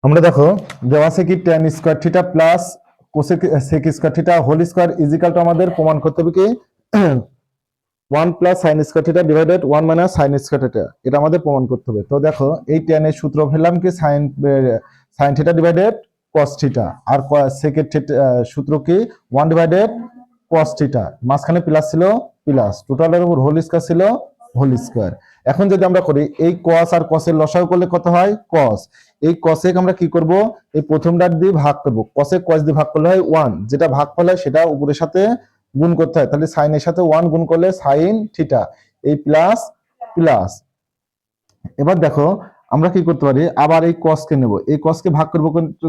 আমরা দেখো দেওয়া আছে কি tan square theta plus cosec sec square theta whole square is equal to আমাদের প্রমাণ করতে হবে কি 1 plus sine square theta divided 1 minus sine square theta, এটা আমাদের প্রমাণ করতে হবে। তো দেখো এই tan এর সূত্র ফেললাম কি sine theta divided cos theta, আর সেকের সূত্র কি 1 ডিভাইডেড cos থিটা, মাঝখানে প্লাস ছিল প্লাস, টোটালের উপর হোল স্কয়ার ছিল হোল স্কয়ার। এখন যদি আমরা করি এই cos আর cos এর লসাগু করলে কত হয় cos, এই cos এ আমরা কি করব এই প্রথমটার দিয়ে ভাগ করব, cos এ cos দিয়ে ভাগ করলে হয় 1, যেটা ভাগ করলে সেটা উপরের সাথে গুণ করতে হয়, তাহলে sin এর সাথে 1 গুণ করলে sin থিটা, এই প্লাস প্লাস। এবার দেখো আমরা কি করতে পারি, আবার এই cos কে নেব, এই cos কে ভাগ করব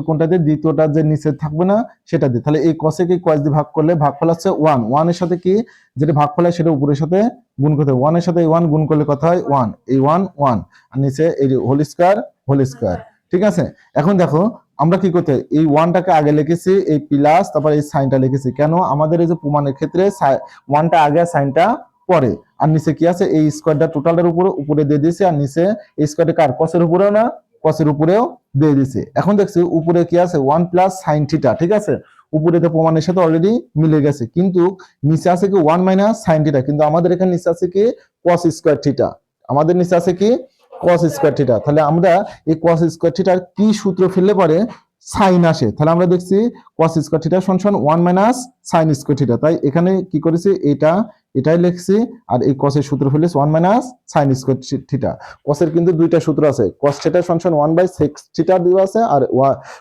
কোনটা দিয়ে, দ্বিতীয়টা যে নিচে থাকবে না সেটা দিয়ে, তাহলে এই cos কে cos দিয়ে ভাগ করলে ভাগফল হচ্ছে 1, 1 এর সাথে কি যেটা ভাগফল হয় সেটা উপরের সাথে গুণ করতে হবে, 1 এর সাথে 1 গুণ করলে কত হয় 1, এই 1 1 আর নিচে এই হোল স্কয়ার। ঠিক আছে, এখন দেখো আমরা কি করতে এই 1টাকে আগে লিখেছি এই প্লাস, তারপর এই সাইনটা লিখেছি, কেন আমাদের এই যে প্রমাণের ক্ষেত্রে 1টা আগে সাইনটা পরে, আর নিচে কি আছে এই স্কয়ারটা টোটালের উপরে দিয়ে দিয়েছে, আর নিচে এই স্কয়ারটা কার কসের উপরেও না কসের উপরেও দিয়ে দিয়েছে। এখন দেখছি উপরে কি আছে 1 প্লাস সাইন থিটা, ঠিক আছে, উপরে তো প্রমাণের সাথে অলরেডি মিলে গেছে, কিন্তু নিচে আছে কি 1 মাইনাস সাইন থিটা, কিন্তু আমাদের এখানে নিচে আছে কি cos স্কয়ার থিটা, আমাদের নিচে আছে কি cos স্কয়ার থিটা। তাহলে আমরা এই cos স্কয়ার থিটার কি সূত্র ফেললে পরে সাইন আসে, তাহলে আমরা দেখছি cos স্কয়ার থিটা সমান 1 মাইনাস সাইন স্কয়ার থিটা, তাই এখানে কি করেছি এটাই লিখছি, আর এই cos এর সূত্র ফেলেছি 1 minus sine square theta. cos এর কিন্তু দুইটা সূত্র আছে, cos থিটা সমান 1/sec থিটা দেওয়া আছে, আর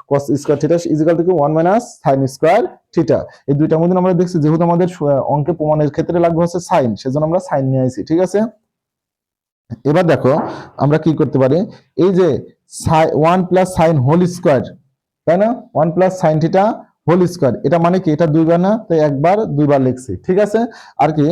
cos square theta is equal two 1 minus sine square theta. এই দুইটার মধ্যে আমরা দেখছি যেহেতু আমাদের অঙ্কে প্রমাণের ক্ষেত্রে লাগবে হচ্ছে সাইন, সেজন্য আমরা সাইন নিয়ে আইছি। ঠিক আছে, এবার দেখো আমরা কি করতে পারি, এই যে 1 প্লাস সাইন হোল স্কয়ার, তাই না, 1 plus sine theta whole square, এটা মানে কি এটা দুইবার না, তাই একবার দুইবার লিখছি। ঠিক আছে, আর কি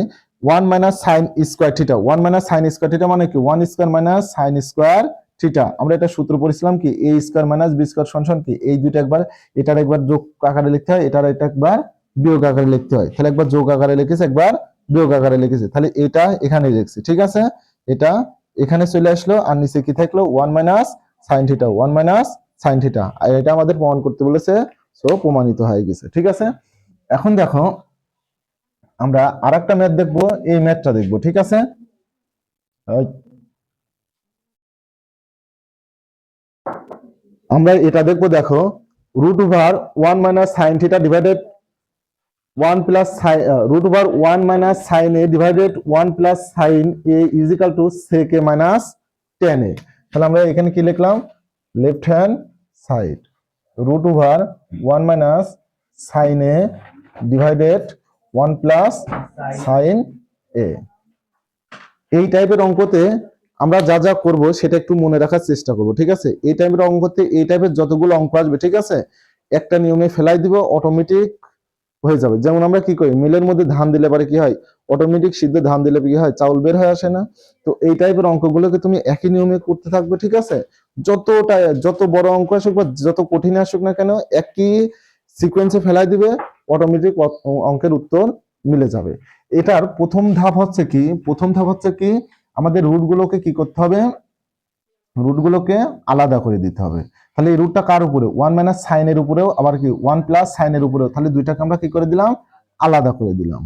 1 minus sine square theta, 1 minus sine square theta মানে কি 1 square minus sine square theta. আমরা এটা সূত্র পড়েছিলাম কি a square minus b square সমান কি, এই দুইটা একবার এটার একবার যোগ আকারে লিখতে হয়, এটার এটা একবার বিয়োগ আকারে লিখতে হয়, তাহলে একবার যোগ আকারে লিখেছি একবার বিয়োগ আকারে লিখেছি, তাহলে এটা এখানে লিখছি। ঠিক আছে, এটা এখানে চলে আসলো, আর নিচে কি থাকলো 1 minus sine theta, 1 minus sine theta, আর এটা আমাদের প্রমাণ করতে বলেছে, সো প্রমাণিত হয়ে গেছে। ঠিক আছে, এখন দেখো আমরা আরেকটা ম্যাথ দেখবো, এই ম্যাথটা দেখবো। ঠিক আছে, আমরা এটা দেখবো, দেখো root over 1 minus sine theta divided 1 plus root over 1 minus sine A divided 1 plus sine A is equal to sec A minus tan A. তাহলে আমরা এখানে কি লিখলাম, left hand side root over 1 minus sine A divided 1 plus sine A. এই টাইপের অঙ্কতে আমরা যা যা করব সেটা একটু মনে রাখার চেষ্টা করব। ঠিক আছে, এই টাইপের অঙ্কতে এই টাইপের যতগুলো অঙ্ক আসবে, ঠিক আছে, একটা নিয়মে ফেলাই দিব, অটোমেটিক হয়ে যাবে। যেমন আমরা কি করি, মিলের মধ্যে ধান দিলে পরে কি হয়, অটোমেটিক সিদ্ধ ধান দিলে কি হয়, চাউল বের হয়ে আসে না। তো এই টাইপের অঙ্কগুলোকে তুমি একই নিয়মে করতে থাকবে। ঠিক আছে, যত বড় অঙ্ক আসুক বা যত কঠিন আসুক না কেন, একই সিকোয়েন্সে ফেলাই দিবে, অটোমেটিক অঙ্কের উত্তর মিলে যাবে। এটার প্রথম ধাপ হচ্ছে কি আমাদের রুটগুলোকে কি করতে হবে, রুটগুলোকে আলাদা করে দিতে হবে। তাহলে এই রুটটা কার উপরে, 1 মাইনাস সাইনের উপরেও, আবার কি 1 প্লাস সাইনের উপরেও, তাহলে দুইটাকে আমরা কি করে দিলাম, আলাদা করে দিলাম।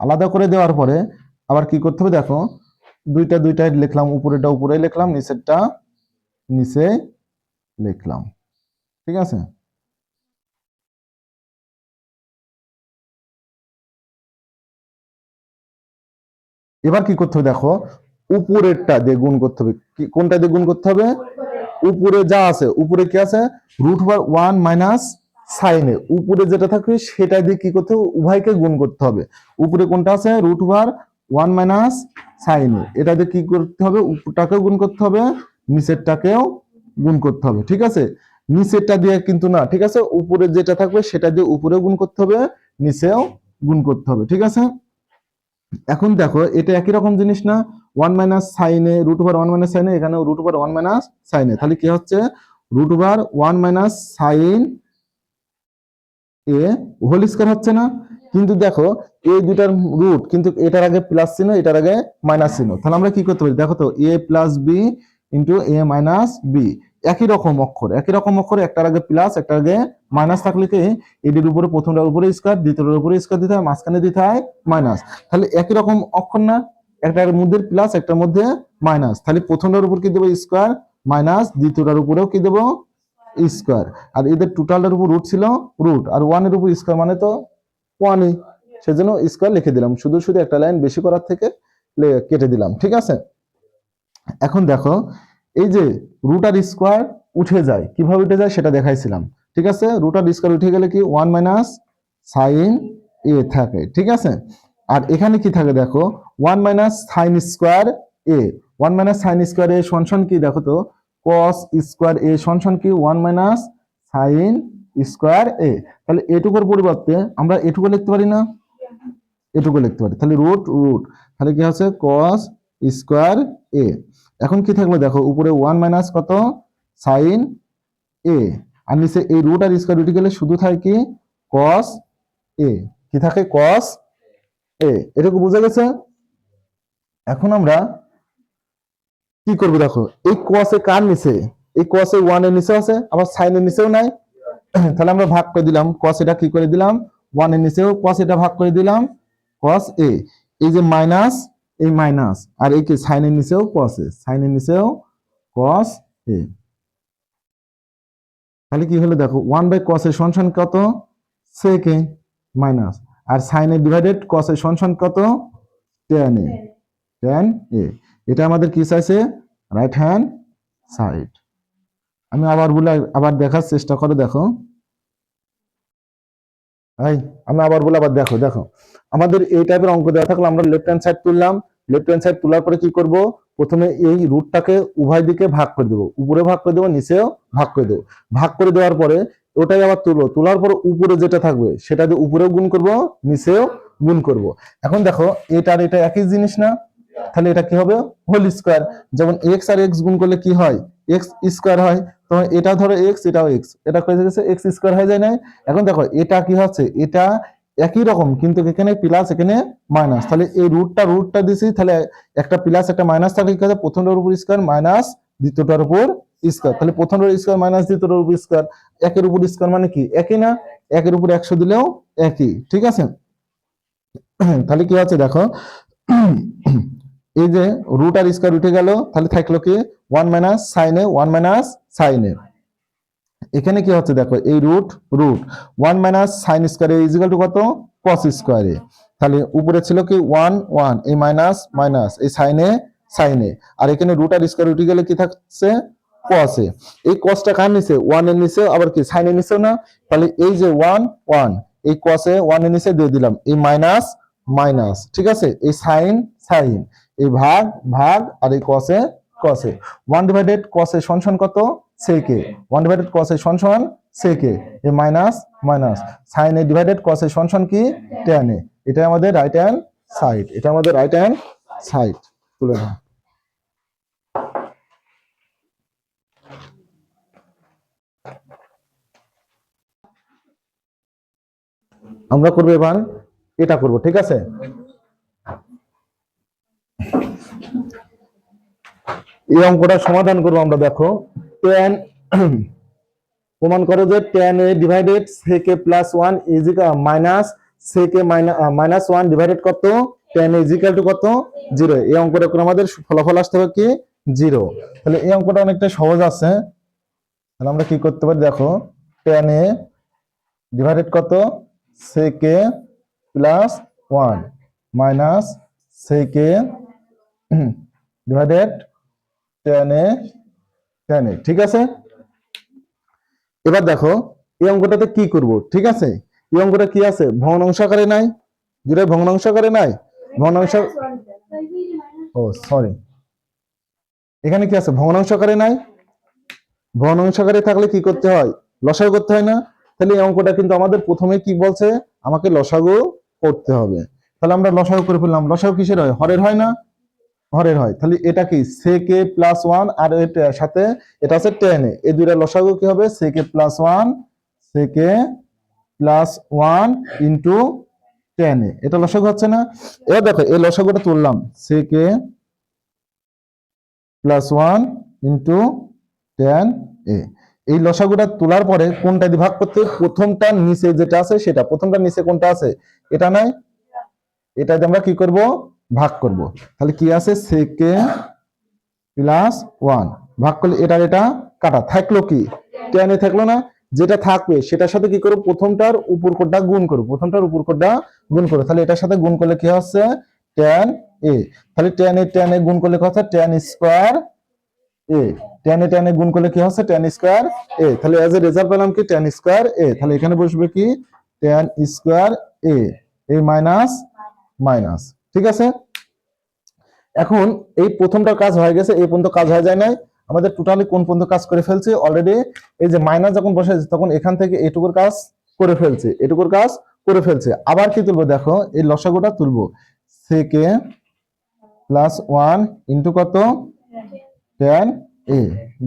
আলাদা করে দেওয়ার পরে আবার কি করতে হবে, দেখো দুইটা লিখলাম, উপরেটা উপরে লিখলাম, নিচেরটা নিচে লিখলাম। ঠিক আছে, এবার কি করতে হবে, দেখো উপরেরটা দিয়ে গুণ করতে হবে, কোনটা দিয়ে গুণ করতে হবে, উপরে যা আছে, উপরে কি আছে রুট ওভার 1 মাইনাস সাইনে, উপরে যেটা থাকবে সেটা দিয়ে কি করতে হবে, উভয়কে গুণ করতে হবে। উপরে কোনটা আছে রুট ওভার 1 মাইনাস সাইনে, এটা দিয়ে কি করতে হবে, উপরটাকেও গুণ করতে হবে, নিচেরটাকেও গুণ করতে হবে। ঠিক আছে, নিচেরটা দিয়ে কিন্তু না, ঠিক আছে, উপরে যেটা থাকবে সেটা দিয়ে উপরেও গুণ করতে হবে, নিচেও গুণ করতে হবে। ঠিক আছে, এখন দেখো এটা একই রকম জিনিস না, 1 মাইনাস সাইনে রুট ওভার 1 মাইনাস সাইনে, এখানেও রুট ওভার 1 মাইনাস সাইনে, তাহলে কি হচ্ছে রুট ওভার 1 মাইনাস সাইন এ হোল স্কয়ার হচ্ছে না। কিন্তু দেখো এই দুটার রুট কিন্তু এটার আগে প্লাস চিহ্ন, এটার আগে মাইনাস চিহ্ন, তাহলে আমরা কি করতে পারি, দেখো তো a plus B into A minus B. একই রকম অক্ষর, একই রকম অক্ষর, একটার আগে প্লাস একটার আগে মাইনাস থাকলে কি এটির উপরে প্রথমটার উপরে স্কয়ার, দ্বিতীয়টার উপরে স্কয়ার দিতে হয়, মাঝখানে দিতে হয় মাইনাস। তাহলে একই রকম অক্ষর না, একটার মধ্যে প্লাস একটার মধ্যে মাইনাস, তাহলে প্রথমটার উপর কি দেবো স্কয়ার মাইনাস, দ্বিতীয়টার উপরেও কি দেবো স্কয়ার, আর এদের টোটালটার উপর রুট ছিল রুট, আর ওয়ানের উপর স্কয়ার মানে তো ওয়ানই, সেজন্য স্কয়ার লিখে দিলাম, শুধু শুধু একটা লাইন বেশি করার থেকে কেটে দিলাম। ঠিক আছে, এখন দেখো এই যে রুট আর স্কয়ার উঠে যায়, কিভাবে উঠে যায় সেটা দেখাইছিলাম। ঠিক আছে, রুট আর স্কয়ার উঠে গেলে কি 1 মাইনাস সাইন এ থাকে। ঠিক আছে, আর এখানে কি থাকে দেখো 1 মাইনাস সাইন স্কয়ার এ, 1 মাইনাস সাইন স্কয়ার এ সমান কি দেখো তো cos স্কয়ার এ সমান কি 1 মাইনাস সাইন স্কয়ার এ। তাহলে এটুকুর পরিবর্তে আমরা এটুকু লিখতে পারি না, এটুকু লিখতে পারি, তাহলে রুট রুট, তাহলে কি হচ্ছে cos স্কয়ার এ। এখন কি থাকলো দেখো উপরে 1 মাইনাস কত সাইন এ, আর নিচে এই রুট আর স্কয়ার উঠে গেলে শুধু থাকে কি cos এ, কি থাকে cos এ। এটুকু বুঝা গেছে? এখন আমরা কি করব দেখো, এই cos এ কার নিচে, এই cos এ 1 এর নিচে আছে, আবার sin এর নিচেও নাই, তাহলে আমরা ভাগ করে দিলাম, cos এটা কি করে দিলাম 1 এর নিচেও cos এটা ভাগ করে দিলাম cos এ, এই যে মাইনাস এই মাইনাস, আর এই কি sin এর নিচেও cos এ, sin এর নিচেও cos এ। তাহলে কি হলো দেখো 1 বাই cos এর সমান কত sec এ মাইনাস, আর sin এ ডিভাইডেড cos এর সমান কত tan এ, tan এ। এটা আমাদের কি চাইছে রাইট হ্যান্ড সাইড। আমি আবার বলে আবার দেখার চেষ্টা করে দেখো, আমি আবার বলে আবার দেখো, দেখো আমাদের এই টাইপের অঙ্ক দেওয়া থাকলে আমরা লেফট হ্যান্ড সাইড তুললাম, লেফট হ্যান্ড সাইড তোলার পরে কি করব, প্রথমে এই রুটটাকে উভয় দিকে ভাগ করে দেবো, উপরে ভাগ করে দেবো নিচেও ভাগ করে দেবো, ভাগ করে দেওয়ার পরে ওটাই আবার তুলবো, তোলার পরে উপরে যেটা থাকবে সেটা দিয়ে উপরেও গুণ করব নিচেও গুণ করব। এখন দেখো এটা আর এটা একই জিনিস না, তাহলে এটা কি হবে হোল স্কয়ার, যেমন এক্স আর এক্স গুণ করলে কি হয় এক্স স্কয়ার হয়, তো এটা ধরো এক্স এটাও এক্স, এটা হয়ে গেছে এক্স স্কয়ার হয়ে যায় না। এখন দেখো এটা কি হচ্ছে এটা একই রকম কিন্তু এখানে প্লাস এখানে মাইনাস, তাহলে এই রুটটা দিছি, তাহলে একটা প্লাস একটা মাইনাস থাকলে কি হবে প্রথমটার উপর স্কয়ার মাইনাস দ্বিতীয়টার উপর স্কয়ার, তাহলে প্রথমটার স্কয়ার মাইনাস দ্বিতীয়টার উপর স্কয়ার, একের উপর স্কয়ার মানে কি একই না, একের উপর 100 দিলেও একই। ঠিক আছে, তাহলে কি হচ্ছে দেখো এই যে রুট আর স্কয়ার উঠে গেল, তাহলে থাকলো কি 1 minus sine A, 1 minus sine A. এখানে কি হচ্ছে দেখো এই root root 1 minus sine square A is equal to কত cos স্কয়ার এ, তাহলে উপরে ছিল কি 1 1, এই মাইনাস মাইনাস এই সাইন এ, আর এখানে রুট আর স্কয়ার উঠে গেলে কি থাকছে cos এ। এই cosটা কার নিচে 1 এর নিচে, আবার কি সাইন এর নিচেও না, তাহলে এই যে 1 1 এই cos এ 1 এর নিচে দিয়ে দিলাম এই মাইনাস মাইনাস। ঠিক আছে, এই সাইন সাইন, এই ভাগ ভাগ, আর এই cos এ 1 ডিভাইডেড cos এ সমান কত sec এ, 1 ডিভাইডেড cos এ সমান sec এ, এই মাইনাস মাইনাস sin এ ডিভাইডেড cos এ সমান কি tan এ। এটা আমাদের রাইট হ্যান্ড সাইড, এটা আমাদের রাইট হ্যান্ড সাইড। তুলে দাও। আমরা করবো এবার এটা করব। ঠিক আছে, এই অঙ্কটা সমাধান করবো আমরা। দেখো tan প্রমাণ করো যে tan a divided sec a plus 1 is equal minus sec a minus 1 divided কত tan a is equal to কত 0। এই অঙ্কটা করে আমাদের ফলাফল আসতে হবে কি 0। তাহলে এই অঙ্কটা অনেকটা সহজ আছে, তাহলে আমরা কি করতে পারি দেখো tan a ডিভাইডেড কত sec a plus 1 minus sec a divided tan a। ঠিক আছে, এবার দেখো এই অঙ্কটাতে কি করব। ঠিক আছে, এই অঙ্কটা কি আছে ভগ্নাংশ আকারে নাই, যেটা ভগ্নাংশ আকারে নাই, ভগ্নাংশ ও সরি এখানে কি আছে ভগ্নাংশ আকারে নাই, ভগ্নাংশ আকারে থাকলে কি করতে হয় লসাগু করতে হয় না। তাহলে এই অঙ্কটা কিন্তু আমাদের প্রথমে কি বলছে আমাকে লসাগু করতে হবে, তাহলে আমরা লসাগু করে ফেললাম। লসাগু কিসের হয় হরের হয় না, হরের হয়, তাহলে এটা কি sec a প্লাস 1 আর এর সাথে এটা আছে tan a, এই দুইটা লসাগু কি হবে sec a plus 1 sec a plus 1 into tan a, এটা লসাগু হচ্ছে না। এবার দেখো এই লসাগুটা তুললাম sec a plus 1 into tan a। এই লসাগুটা তোলার পরে কোনটা দিয়ে ভাগ করতে, প্রথমটার নিচে যেটা আছে সেটা, প্রথমটার নিচে কোনটা আছে, এটা নাই, এটা দিয়ে আমরা কি করব, ভাগ করব। তাহলে কি আছে, sec a প্লাস 1 ভাগ করলে এটা কাটা থাকলো, কি tan a থাকলো না, যেটা থাকবে সেটার সাথে কি করব, প্রথমটার উপর কোডটা গুণ করব, প্রথমটার উপর কোডটা গুণ করব। তাহলে এটার সাথে গুণ করলে কি হচ্ছে tan a। তাহলে tan a গুণ করলে কথা tan square a, tan a গুণ করলে কি হচ্ছে tan স্কয়ার a। তাহলে এজ এ রেজাল্ট পেলাম কি tan স্কয়ার a। তাহলে এখানে বসবে কি tan স্কয়ার a, এই মাইনাস মাইনাস, ঠিক আছে। এখন এই প্রথমটা কাজ হয়ে গেছে, এই পর্যন্ত কাজ হয়ে যায় নাই, আমাদের টোটালি কোন পর্যন্ত কাজ করে ফেলছি অলরেডি। এই যে মাইনাস যখন বসেছে তখন এখান থেকে এটুকুর কাজ করে ফেলছে, এটুকুর কাজ করে ফেলছে। আবার কি তুলবো, দেখো এই লসাগুটা তুলবো, sec a প্লাস 1 ইন্টু কত tan a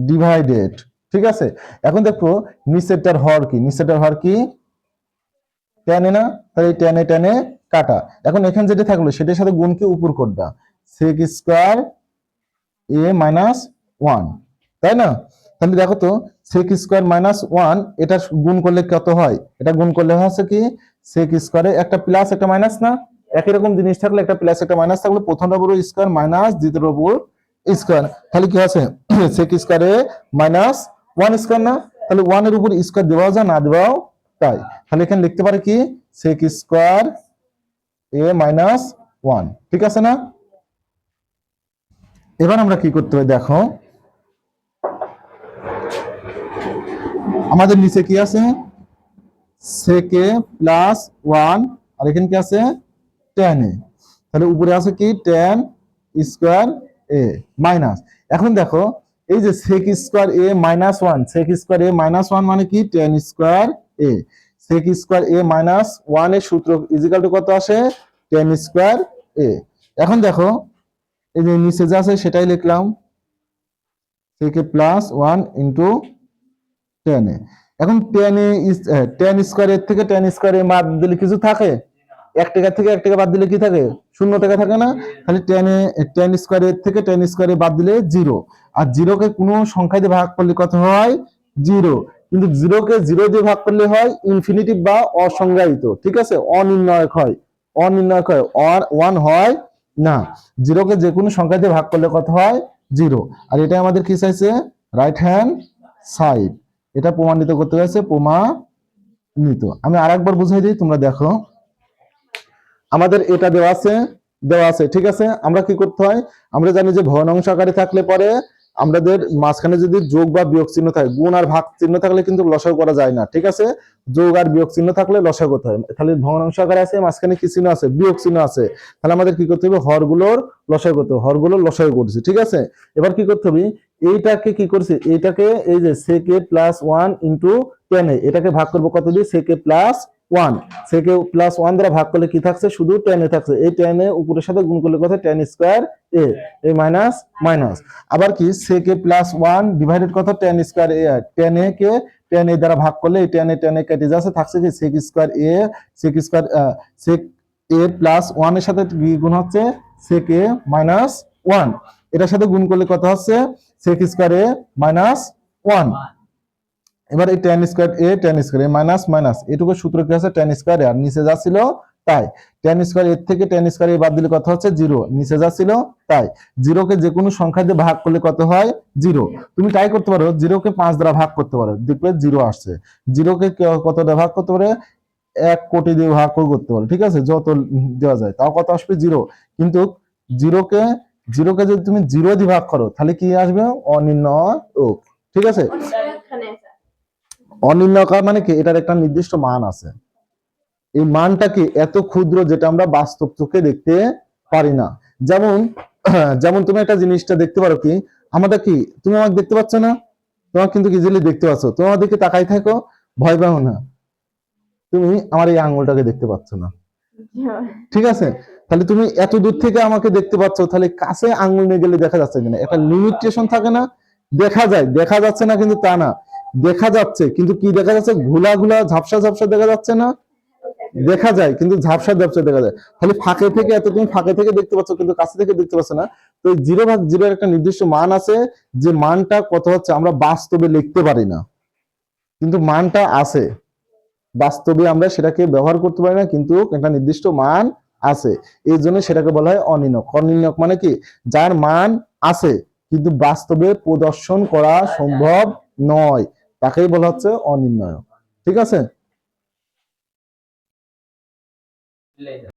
ডিভাইডেড, ঠিক আছে। এখন দেখো নিচেরটার হর কি, নিচেরটার হর কি tan a না, তাহলে tan a কাটা। এখন এখানে যেটা থাকলো সেটার সাথে গুণ কি উপর কোডটা sec স্কয়ার a মাইনাস 1, তাই না। তাহলে দেখো তো sec স্কয়ার মাইনাস 1 এটা গুণ করলে কত হয়, এটা গুণ করলে হচ্ছে কি sec স্কয়ারে একটা প্লাস একটা মাইনাস না, একই রকম জিনিস থাকলে একটা প্লাস একটা মাইনাস থাকলে প্রথমটার উপর স্কয়ার মাইনাস দ্বিতীয়টার উপর স্কয়ার, তাহলে কি আছে sec স্কয়ারে মাইনাস 1 স্কয়ার না, তাহলে 1 এর উপর স্কয়ার দেওয়াও যায় না দেওয়াও তাই। তাহলে এখানে লিখতে পারে কি sec স্কয়ার a মাইনাস 1, ঠিক আছে না। এবার আমরা কি করতে হবে, দেখো আমাদের নিচে কি আছে sec a প্লাস 1 আর এখানে কি আছে tan a, তাহলে উপরে আছে কি tan স্কয়ার a মাইনাস। এখন দেখো এই যে sec square a minus 1, sec square a minus 1 মানে কি tan square a, sec square a minus 1 এর সূত্র ইজিক্যাল টু কত আসে tan স্কয়ার a। এখন দেখো এই যে নিচে যা আছে সেটাই লিখলাম sec a plus 1 into tan a। এখন tan স্কয়ার এর থেকে tan স্কয়ার এ বাদ দিলে কিছু থাকে, 1 টাকা থেকে 1 টাকা বাদ দিলে কি থাকে, 0 টাকা থাকে না। তাহলে tan স্কয়ার এর থেকে tan স্কয়ার এ বাদ দিলে 0, আর 0 কে কোনো সংখ্যা দিয়ে ভাগ করলে কত হয় 0, কিন্তু 0 কে 0 দিয়ে ভাগ করলে হয় ইনফিনিটিভ বা অসংজ্ঞায়িত, ঠিক আছে, অনির্ণায়ক হয়, অনির্ণায়ক হয়, 1 হয় না। 0 কে যে কোনো সংখ্যা দিয়ে ভাগ করলে কত হয় 0, আর এটা আমাদের কি চাইছে রাইট হ্যান্ড সাইড, এটা প্রমাণিত করতে হয়েছে, প্রমাণিত। আমি আরেকবার বুঝাই দিই, তোমরা দেখো আমাদের এটা দেওয়া আছে, ঠিক আছে। আমরা কি করতে হয়, আমরা জানি যে ভগ্নাংশ আকারে থাকলে পরে আমাদের মাঝখানে যদি যোগ বা বিয়োগ চিহ্ন থাকে, গুণ আর ভাগ চিহ্ন থাকলে কিন্তু লসাগু করা যায় না, ঠিক আছে। যোগ আর বিয়োগ চিহ্ন থাকলে লসাগু করতে হয়। তাহলে ভগ্নাংশ আকারে আছে, মাঝখানে কি চিহ্ন আছে, বিয়োগ চিহ্ন আছে, তাহলে আমাদের কি করতে হবে, হরগুলোর লসাগু করতে হবে, হরগুলোর লসাগু করছি, ঠিক আছে। এবার কি করতে হবে, এইটাকে কি করছি, এইটাকে এই যে sec a plus 1 into tan a, এটাকে ভাগ করবো কত দিয়ে sec a plus 1, sec a plus 1 দ্বারা ভাগ করলে কি থাকছে, শুধু tan a থাকছে, এই tan a উপরের সাথে গুণ করলে কত tan স্কয়ার a, এই মাইনাস মাইনাস। আবার কি sec a প্লাস 1 ডিভাইডেড কত tan square a, tan a K tan a দ্বারা ভাগ করলে এই tan a কেটে যাচ্ছে, থাকছে কি sec square a, sec a plus 1 এর সাথে গুণ হচ্ছে sec a মাইনাস 1, এটার সাথে গুণ করলে কত হচ্ছে sec স্কয়ার a মাইনাস 1। এবার এই tan square a minus minus, এটুকু সূত্র কি আছে tan স্কয়ার a, আর নিচে যা ছিল তাই, tan স্কয়ার a থেকে tan স্কয়ার a বাদ দিলে কত হচ্ছে 0, নিচে যা ছিল তাই। 0 কে যে কোনো সংখ্যা দিয়ে ভাগ করলে কত হয় 0, তুমি ট্রাই করতে পারো 0 কে 5 দ্বারা ভাগ করতে পারো, দেখবে 0 আসছে। 0 কে কত দ্বারা ভাগ করতে পারে, 1 কোটি দিয়ে ভাগ করতে পারো, ঠিক আছে, যত দেওয়া যায় তাও কত আসবে 0। কিন্তু 0 কে যদি তুমি 0 দিয়ে ভাগ করো তাহলে কি আসবে, অনির্ণয়ক, ঠিক আছে। অনির্ণয়কার মানে কি, এটার একটা নির্দিষ্ট মান আছে, এই মানটা কি এত ক্ষুদ্র যেটা আমরা বাস্তব চোখে দেখতে পারি না। যেমন যেমন তুমি একটা জিনিসটা দেখতে পারো কি, আমাদের কি তুমি আমাকে দেখতে পাচ্ছ না, তোমার কিন্তু ইজিলি দেখতে পাচ্ছ, তুমি আমার দিকে তাকাই থাকো, ভয় পাও না, তুমি আমার এই আঙ্গুলটাকে দেখতে পাচ্ছ না, ঠিক আছে। তাহলে তুমি এত দূর থেকে আমাকে দেখতে পাচ্ছ, তাহলে কাছে আঙ্গুল নিয়ে গেলে দেখা যাচ্ছে কিনা, একটা লিমিটেশন থাকে না, দেখা যায়, দেখা যাচ্ছে না কিন্তু তা না, দেখা যাচ্ছে, কিন্তু কি দেখা যাচ্ছে, ঘোলা ঘোলা ঝাপসা ঝাপসা দেখা যাচ্ছে না, দেখা যায় কিন্তু ঝাপসা ঝাপসা দেখা যায়। তাহলে ফাঁকে থেকে এত তুমি ফাঁকে থেকে দেখতে পাচ্ছ কিন্তু কাছে থেকে দেখতে পাচ্ছ না, তো 0/0 একটা নির্দিষ্ট মান আছে, যে মানটা কত হচ্ছে আমরা বাস্তবে লিখতে পারি না, কিন্তু মানটা আছে, বাস্তবে আমরা সেটাকে ব্যবহার করতে পারি না, কিন্তু একটা নির্দিষ্ট মান আছে, এই জন্য সেটাকে বলা হয় অনির্ণয়। অনির্ণয় মানে কি, যার মান আছে কিন্তু বাস্তবে প্রদর্শন করা সম্ভব নয়, তাকেই বলা হচ্ছে অনির্ণয়। ঠিক আছে।